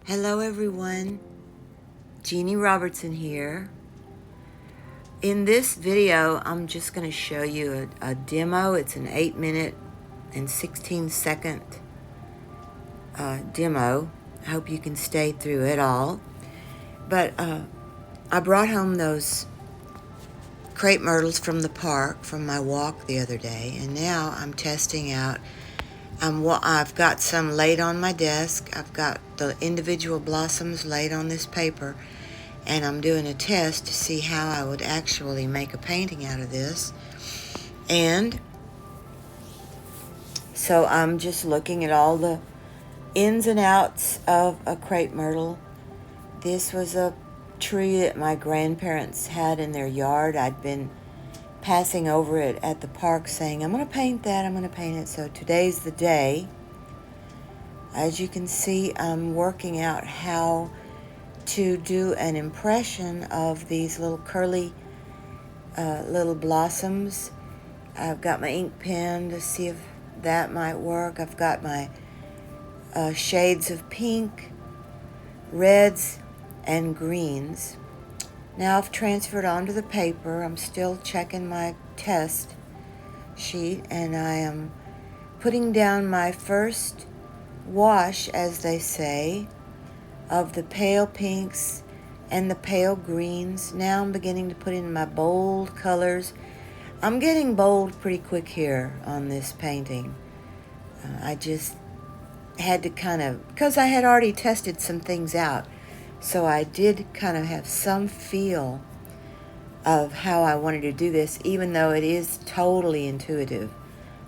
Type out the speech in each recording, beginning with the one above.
Hello everyone, Jeannie Robertson here. In this video, I'm just going to show you a demo. It's an 8-minute and 16-second demo. I hope you can stay through it all. But I brought home those crepe myrtles from the park from my walk the other day, and now I'm testing out. I've got some laid on my desk. I've got the individual blossoms laid on this paper, and I'm doing a test to see how I would actually make a painting out of this. And so I'm just looking at all the ins and outs of a crepe myrtle. This was a tree that my grandparents had in their yard. I'd been passing over it at the park saying, I'm going to paint that, I'm going to paint it. So today's the day. As you can see, I'm working out how to do an impression of these little curly little blossoms. I've got my ink pen to see if that might work. I've got my shades of pink, reds, and greens. Now I've transferred onto the paper. I'm still checking my test sheet, and I am putting down my first wash, as they say, of the pale pinks and the pale greens. Now I'm beginning to put in my bold colors. I'm getting bold pretty quick here on this painting. I just had to because I had already tested some things out, so I did kind of have some feel of how I wanted to do this, even though it is totally intuitive.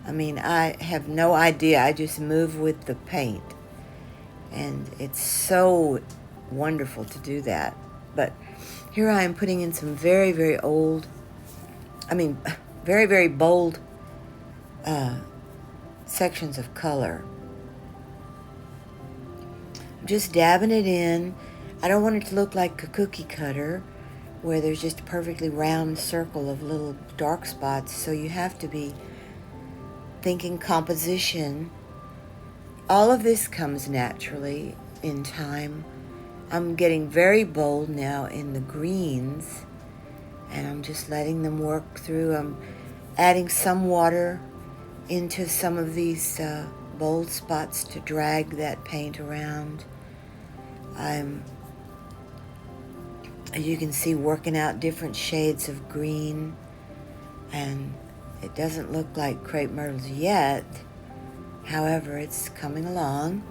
I mean, I have no idea. I just move with the paint. And it's so wonderful to do that. But here I am putting in some very, very very, very bold sections of color. I'm just dabbing it in. I don't want it to look like a cookie cutter where there's just a perfectly round circle of little dark spots. So you have to be thinking composition. All of this comes naturally in time. I'm getting very bold now in the greens, and I'm just letting them work through. I'm adding some water into some of these bold spots to drag that paint around. I'm, as you can see, working out different shades of green, and it doesn't look like crepe myrtles yet. However, it's coming along.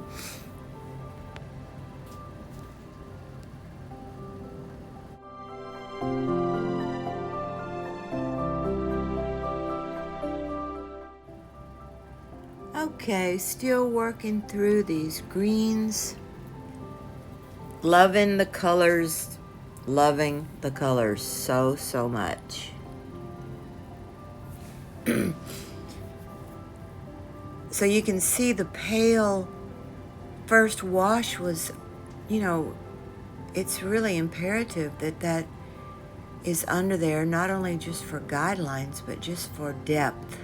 Okay, still working through these greens. Loving the colors so much. So you can see the pale first wash was, it's really imperative that is under there, not only just for guidelines, but just for depth.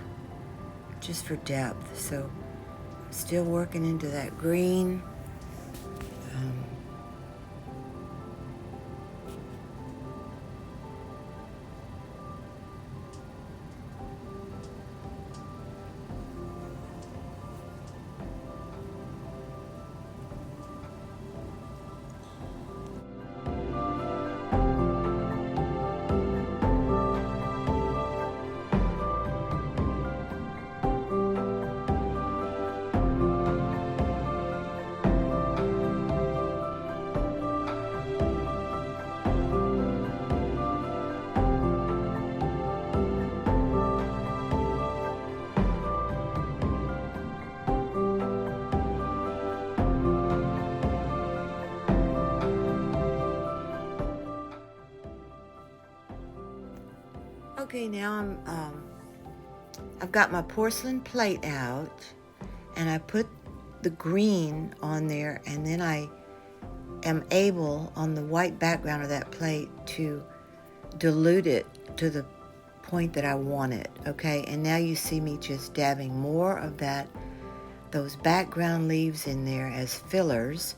So I'm still working into that green. Okay, now I've got my porcelain plate out, and I put the green on there, and then I am able, on the white background of that plate, to dilute it to the point that I want it, okay? And now you see me just dabbing more of those background leaves in there as fillers,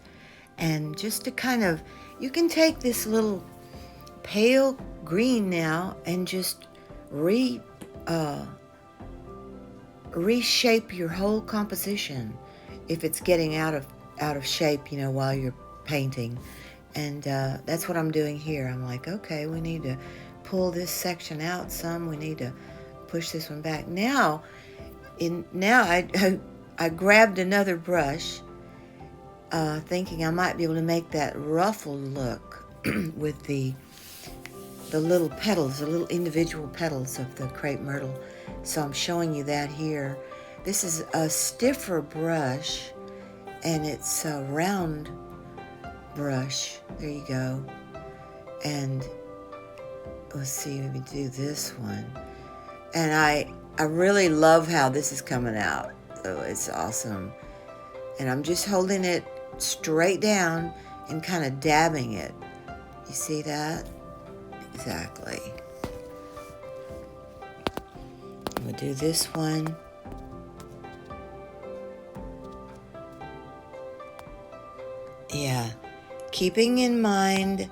And just to kind of, you can take this little pale green now and just reshape your whole composition if it's getting out of shape, while you're painting. And that's what I'm doing here. I'm like, okay, we need to pull this section out some. We need to push this one back. Now I grabbed another brush, thinking I might be able to make that ruffled look with the little petals, the little individual petals of the crepe myrtle. So I'm showing you that here. This is a stiffer brush, and it's a round brush. There you go. And let's see, maybe do this one. And I really love how this is coming out. Oh, it's awesome. And I'm just holding it straight down and kind of dabbing it. You see that? Exactly. We'll do this one. Yeah. Keeping in mind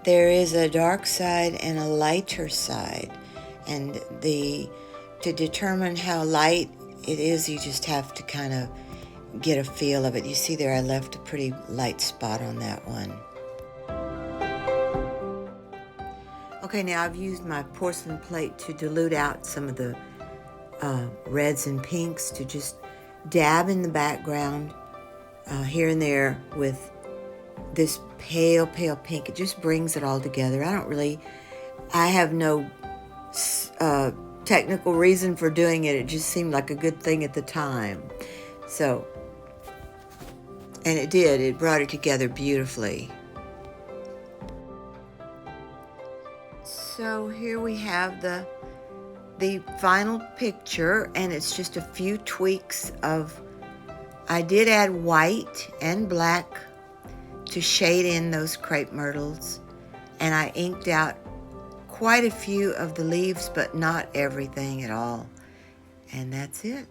there is a dark side and a lighter side. And to determine how light it is, you just have to kind of get a feel of it. You see there, I left a pretty light spot on that one. Okay, now I've used my porcelain plate to dilute out some of the reds and pinks, to just dab in the background here and there with this pale pink. It just brings it all together. I have no technical reason for doing it. It just seemed like a good thing at the time. So, and it did. It brought it together beautifully. So here we have the final picture, and it's just a few tweaks of, I did add white and black to shade in those crepe myrtles, and I inked out quite a few of the leaves, but not everything at all. And that's it.